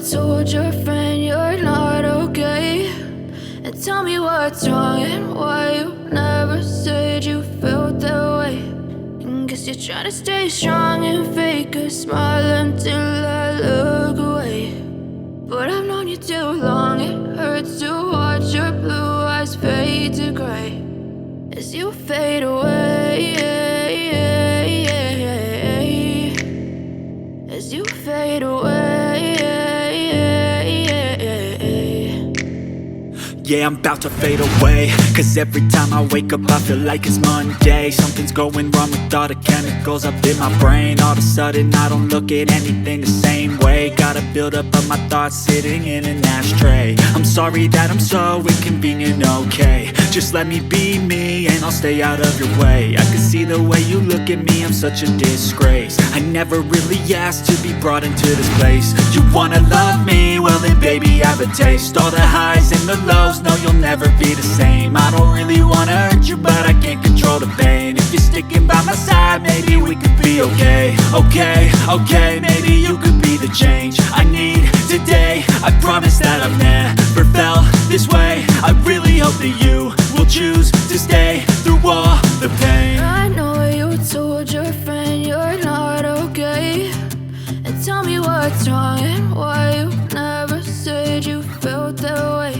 told your friend you're not okay, and tell me what's wrong and why you never said you felt that way. And guess you're trying to stay strong and fake a smile until I look away. But I've known you too long, it hurts to watch your blue eyes fade to gray as you fade away, as you fade away. Yeah, I'm about to fade away, cause every time I wake up I feel like it's Monday. Something's going wrong with all the chemicals up in my brain. All of a sudden I don't look at anything the same way. Got a buildup of my thoughts sitting in an ashtray. I'm sorry that I'm so inconvenient, okay. Just let me be me and I'll stay out of your way. I can see the way you look at me, I'm such a disgrace. I never really asked to be brought into this place. You wanna love me? Well then baby, have a taste. All the highs and the lows, no, you'll never be the same. I don't really wanna hurt you, but I can't control the pain. If you're sticking by my side, maybe we could be okay. Okay, maybe you could be the change I need today. I promise that I've never felt this way. I really hope that you will choose to stay through all the pain. I know you told your friend you're not okay, and tell me what's wrong and why you never said you felt that way.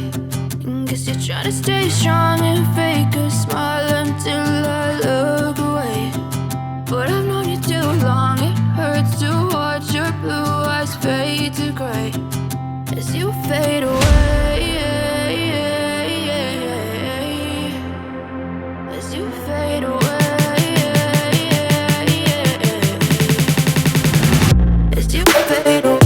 Guess you're trying to stay strong and fake a smile until I look away. But I've known you too long, it hurts to watch your blue eyes fade to gray as you fade away, as you fade away, as you fade away.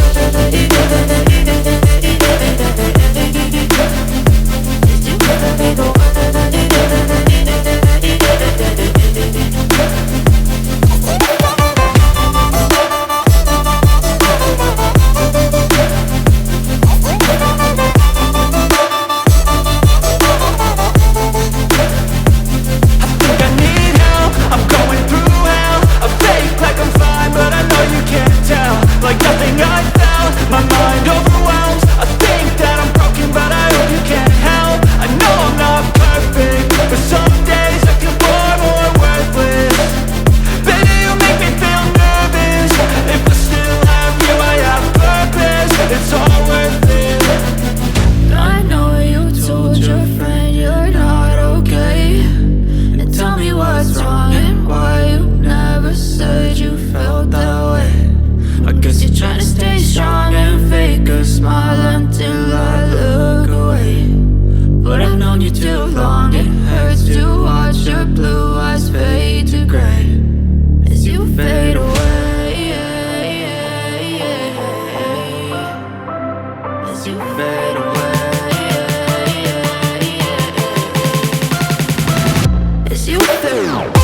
Like nothing I felt, my mind overwhelms. I think that I'm broken, but I hope you can't help. I know I'm not perfect, but some days I feel far more worthless. Baby, you make me feel nervous. If I still have you, I have purpose. It's all worth it. I know you told your friend you're not okay, and tell me what's wrong and why you never said you felt that way. I guess you're trying to stay strong and fake a smile until I look away. But I've known you too long, it hurts to watch your blue eyes fade to gray as you fade away, as you fade away, as you fade away.